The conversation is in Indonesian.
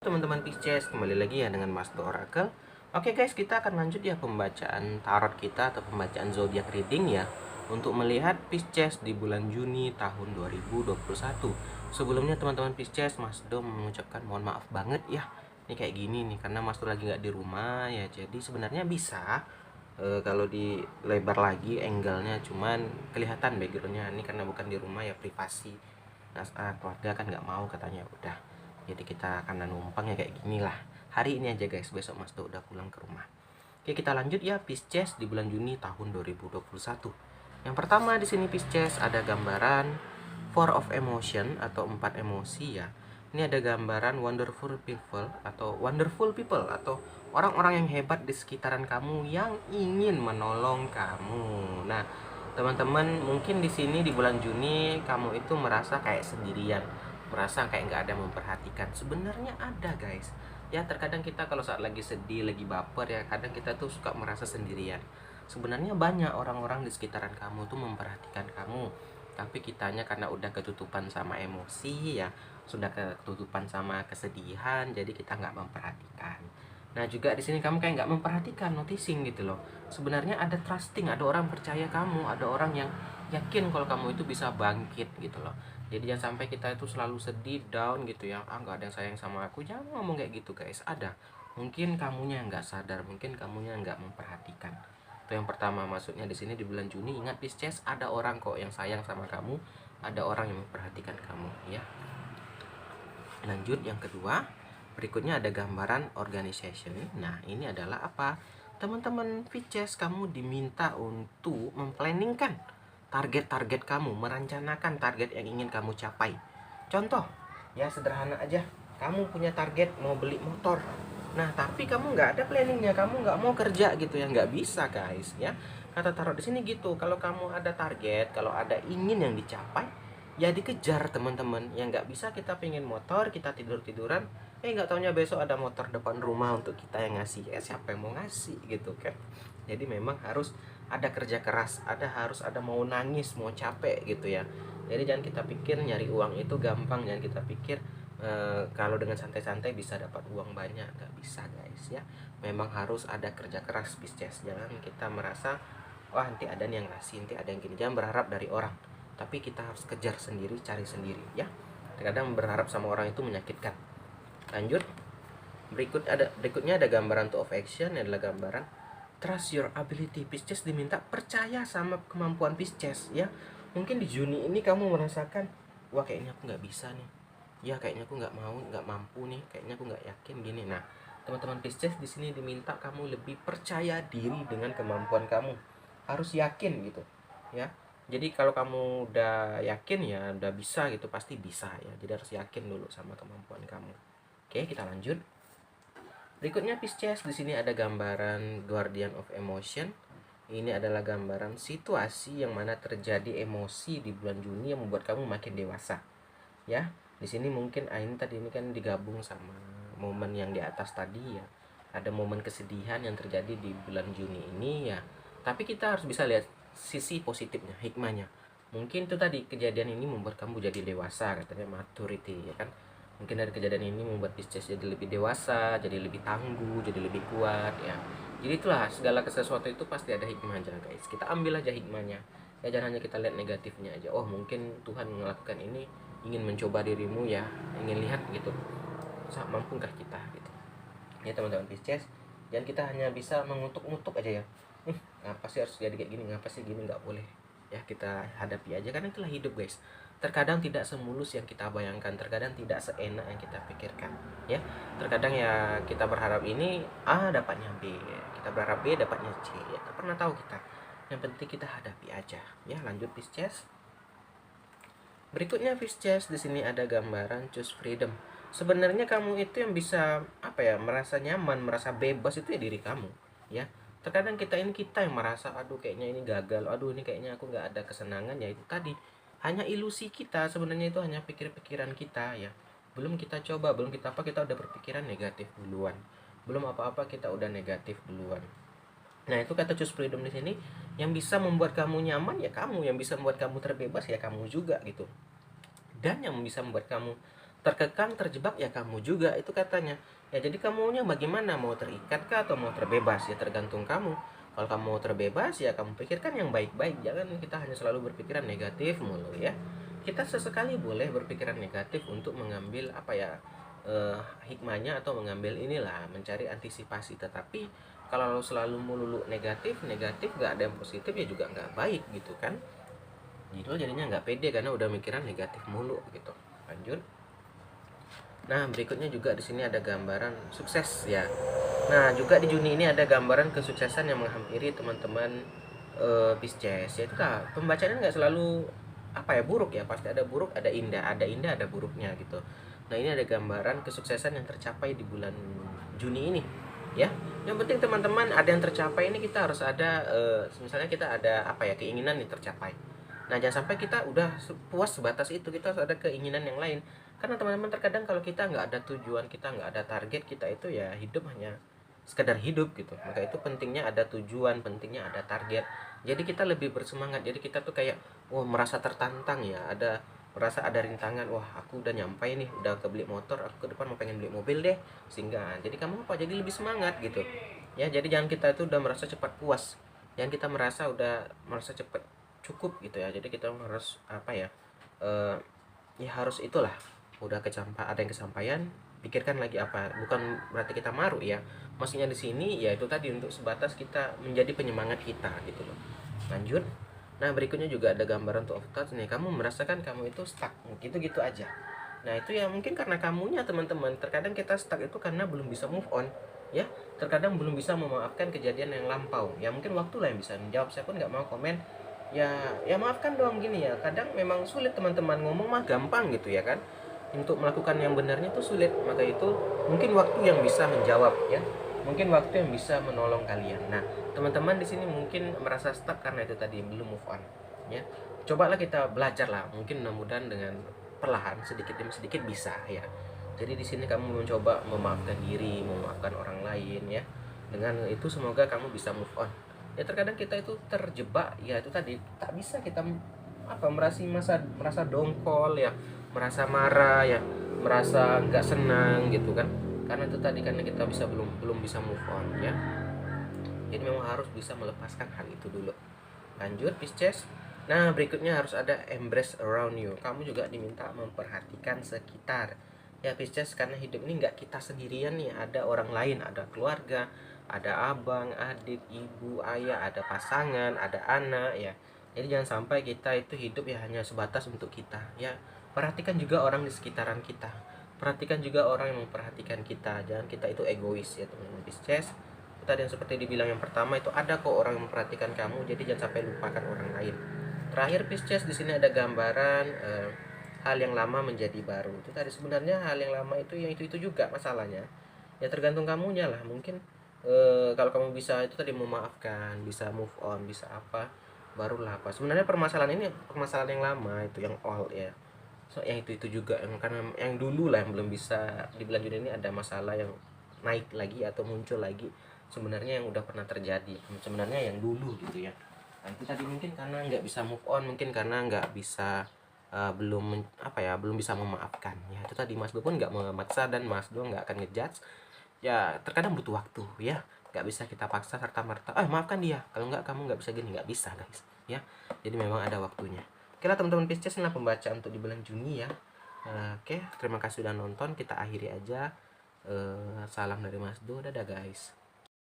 Teman-teman Pisces, kembali lagi ya dengan Mas Oracle. Oke guys, kita akan lanjut ya pembacaan tarot kita atau pembacaan zodiak reading ya, untuk melihat Pisces di bulan Juni tahun 2021. Sebelumnya teman-teman Pisces, Mas Do mengucapkan mohon maaf banget ya. Ini kayak gini nih karena Mas Do lagi nggak di rumah ya. Jadi sebenarnya bisa kalau dilebar lagi angle-nya, cuman kelihatan background-nya ini karena bukan di rumah ya, privasi. Nah, keluarga kan nggak mau katanya, udah. Jadi kita akan numpang ya kayak gini lah. Hari ini aja guys, besok Mas tuh udah pulang ke rumah. Oke, kita lanjut ya Pisces di bulan Juni tahun 2021. Yang pertama di sini Pisces ada gambaran Four of Emotion atau 4 emosi ya. Ini ada gambaran wonderful people atau orang-orang yang hebat di sekitaran kamu yang ingin menolong kamu. Nah, teman-teman mungkin di sini di bulan Juni kamu itu merasa kayak sendirian, merasa kayak nggak ada yang memperhatikan. Sebenarnya ada guys. Ya terkadang kita kalau saat lagi sedih, lagi baper ya, kadang kita tuh suka merasa sendirian. Sebenarnya banyak orang-orang di sekitaran kamu tuh memperhatikan kamu, tapi kitanya karena udah ketutupan sama emosi ya, sudah ketutupan sama kesedihan, jadi kita nggak memperhatikan. Nah juga di sini kamu kayak nggak memperhatikan, noticing gitu loh. Sebenarnya ada trusting, ada orang percaya kamu, ada orang yang yakin kalau kamu itu bisa bangkit gitu loh. Jadi jangan sampai kita itu selalu sedih, down gitu ya, nggak ada yang sayang sama aku. Jangan ngomong kayak gitu guys. Ada, mungkin kamunya nggak sadar, mungkin kamunya nggak memperhatikan. Itu yang pertama, maksudnya di sini di bulan Juni, ingat Pisces, ada orang kok yang sayang sama kamu, ada orang yang memperhatikan kamu ya. Lanjut yang kedua, berikutnya ada gambaran organization. Nah ini adalah apa, teman-teman Pisces, kamu diminta untuk memplanningkan target-target kamu, merencanakan target yang ingin kamu capai. Contoh ya sederhana aja, kamu punya target mau beli motor. Nah tapi kamu nggak ada planningnya, kamu nggak mau kerja gitu ya, nggak bisa guys ya. Kata taruh di sini gitu, kalau kamu ada target, kalau ada ingin yang dicapai, ya dikejar teman-teman. Yang nggak bisa kita pengen motor, kita tidur-tiduran, nggak taunya besok ada motor depan rumah untuk kita yang ngasih. Siapa yang mau ngasih gitu kan. Jadi memang harus ada kerja keras, harus ada mau nangis, mau capek gitu ya. Jadi jangan kita pikir nyari uang itu gampang, jangan kita pikir kalau dengan santai-santai bisa dapat uang banyak. Nggak bisa guys ya. Memang harus ada kerja keras Pisces. Jangan kita merasa wah nanti ada yang ngasih, nanti ada yang gini. Jangan berharap dari orang, tapi kita harus kejar sendiri, cari sendiri ya. Terkadang berharap sama orang itu menyakitkan. Lanjut, berikutnya ada gambaran two of action, adalah gambaran trust your ability. Pisces diminta percaya sama kemampuan Pisces ya. Mungkin di Juni ini kamu merasakan wah kayaknya aku nggak bisa nih ya, kayaknya aku nggak mau, nggak mampu nih, kayaknya aku nggak yakin gini. Nah teman-teman Pisces di sini diminta kamu lebih percaya diri dengan kemampuan kamu, harus yakin gitu ya. Jadi kalau kamu udah yakin ya udah bisa gitu, pasti bisa ya. Jadi harus yakin dulu sama kemampuan kamu. Oke, kita lanjut. Berikutnya Pisces, di sini ada gambaran Guardian of Emotion. Ini adalah gambaran situasi yang mana terjadi emosi di bulan Juni yang membuat kamu makin dewasa. Ya, di sini mungkin ini kan digabung sama momen yang di atas tadi ya. Ada momen kesedihan yang terjadi di bulan Juni ini ya. Tapi kita harus bisa lihat sisi positifnya, hikmahnya. Mungkin itu tadi, kejadian ini membuat kamu jadi dewasa, katanya maturity ya kan. Mungkin dari kejadian ini membuat Pisces jadi lebih dewasa, jadi lebih tangguh, jadi lebih kuat ya. Jadi itulah, segala sesuatu itu pasti ada hikmahnya guys. Kita ambil aja hikmahnya. Ya jangan hanya kita lihat negatifnya aja. Oh mungkin Tuhan melakukan ini ingin mencoba dirimu ya, ingin lihat gitu, mampukah kita gitu. Ya teman-teman Pisces, jangan kita hanya bisa mengutuk-ngutuk aja ya. Ngapa sih harus jadi kayak gini, ngapa sih gini, nggak boleh. Ya kita hadapi aja, karena itulah hidup guys. Terkadang tidak semulus yang kita bayangkan, terkadang tidak seenak yang kita pikirkan ya. Terkadang ya kita berharap ini A dapatnya B, kita berharap B dapatnya C ya, tak pernah tahu kita. Yang penting kita hadapi aja ya. Lanjut Pisces. Berikutnya Pisces, di sini ada gambaran choose freedom. Sebenarnya kamu itu yang bisa merasa nyaman, merasa bebas itu ya diri kamu ya. Terkadang kita yang merasa aduh kayaknya ini gagal, aduh ini kayaknya aku nggak ada kesenangan. Ya itu tadi, hanya ilusi kita, sebenarnya itu hanya pikir-pikiran kita ya. Belum kita coba, belum kita kita udah berpikiran negatif duluan. Belum apa-apa kita udah negatif duluan. Nah itu kata choose freedom di sini, yang bisa membuat kamu nyaman ya kamu, yang bisa membuat kamu terbebas ya kamu juga gitu. Dan yang bisa membuat kamu terkekang, terjebak ya kamu juga, itu katanya. Ya jadi kamunya bagaimana, mau terikat kah atau mau terbebas, ya tergantung kamu. Kalau kamu mau terbebas ya kamu pikirkan yang baik-baik, jangan kita hanya selalu berpikiran negatif mulu ya. Kita sesekali boleh berpikiran negatif untuk mengambil apa ya, hikmahnya, atau mengambil inilah, mencari antisipasi. Tetapi kalau selalu melulu negatif negatif, nggak ada yang positif, ya juga nggak baik gitu kan. Gitu jadinya nggak pede karena udah mikiran negatif mulu gitu. Lanjut. Nah, berikutnya juga di sini ada gambaran sukses ya. Nah, juga di Juni ini ada gambaran kesuksesan yang menghampiri teman-teman Pisces. Ya itu lah, pembacaannya nggak selalu apa ya, buruk ya, pasti ada buruk, ada indah, ada buruknya gitu. Nah, ini ada gambaran kesuksesan yang tercapai di bulan Juni ini ya. Yang penting teman-teman ada yang tercapai, ini kita harus ada misalnya kita ada apa ya, keinginan yang tercapai. Nah, jangan sampai kita udah puas sebatas itu, kita harus ada keinginan yang lain. Karena teman-teman terkadang kalau kita nggak ada tujuan, kita nggak ada target, kita itu ya hidup hanya sekedar hidup gitu. Maka itu pentingnya ada tujuan, pentingnya ada target. Jadi kita lebih bersemangat. Jadi kita tuh kayak wah, merasa tertantang ya, ada merasa ada rintangan. Wah, aku udah nyampe nih, udah kebeli motor, aku ke depan mau pengen beli mobil deh. Sehingga jadi kamu apa, jadi lebih semangat gitu ya. Jadi jangan kita itu udah merasa cepat puas, jangan kita merasa cepat cukup gitu ya. Jadi kita harus apa ya, ya harus itulah, udah ada yang kesampaian, pikirkan lagi apa. Bukan berarti kita maruk ya, maksudnya di sini ya itu tadi, untuk sebatas kita menjadi penyemangat kita gitu loh. Lanjut. Nah, berikutnya juga ada gambaran tuh of thoughts nih, kamu merasakan kamu itu stuck gitu-gitu aja. Nah, itu ya mungkin karena kamunya teman-teman, terkadang kita stuck itu karena belum bisa move on ya. Terkadang belum bisa memaafkan kejadian yang lampau ya. Mungkin waktu lah yang bisa menjawab, saya pun nggak mau komen ya maafkan dong gini ya. Kadang memang sulit teman-teman, ngomong mah gampang gitu ya kan, untuk melakukan yang benarnya itu sulit. Maka itu mungkin waktu yang bisa menjawab ya, mungkin waktu yang bisa menolong kalian. Nah, teman-teman di sini mungkin merasa stuck karena itu tadi, belum move on ya. Cobalah kita belajar lah, mungkin mudah-mudahan dengan perlahan, sedikit demi sedikit bisa ya. Jadi di sini kamu mencoba memaafkan diri, memaafkan orang lain ya. Dengan itu semoga kamu bisa move on ya. Terkadang kita itu terjebak ya, itu tadi, tak bisa kita apa, merasa dongkol ya, merasa marah ya, merasa nggak senang gitu kan, karena itu tadi, karena kita belum bisa move on ya. Jadi memang harus bisa melepaskan hal itu dulu. Lanjut Pisces. Nah, berikutnya harus ada embrace around you, kamu juga diminta memperhatikan sekitar ya Pisces, karena hidup ini nggak kita sendirian nih, ada orang lain, ada keluarga, ada abang, adik, ibu, ayah, ada pasangan, ada anak ya. Jadi jangan sampai kita itu hidup ya hanya sebatas untuk kita ya. Perhatikan juga orang di sekitaran kita, perhatikan juga orang yang memperhatikan kita, jangan kita itu egois ya teman-teman Pisces. Tadi yang seperti dibilang yang pertama, itu ada kok orang yang memperhatikan kamu, jadi jangan sampai lupakan orang lain. Terakhir Pisces, di sini ada gambaran hal yang lama menjadi baru. Itu tadi sebenarnya hal yang lama itu yang itu juga masalahnya. Ya tergantung kamunya lah. Mungkin kalau kamu bisa itu tadi memaafkan, bisa move on, bisa apa, barulah apa. Sebenarnya permasalahan ini permasalahan yang lama itu, yang old ya. So yang itu juga, yang karena yang dulu lah yang belum bisa di bulan Juni ini ada masalah yang naik lagi atau muncul lagi, sebenarnya yang udah pernah terjadi sebenarnya yang dulu gitu ya. Nah, itu tadi mungkin karena nggak bisa move on, mungkin karena nggak bisa apa ya, belum bisa memaafkan ya. Itu tadi Mas Do pun nggak memaksa, dan Mas Do nggak akan ngejudge ya. Terkadang butuh waktu ya, nggak bisa kita paksa serta merta maafkan dia, kalau nggak kamu nggak bisa gini, nggak bisa guys ya. Jadi memang ada waktunya. Oke lah teman-teman Pisces, inilah pembacaan untuk di bulan Juni ya. Oke, terima kasih sudah nonton, kita akhiri aja. Salam dari Mas Do, dadah guys.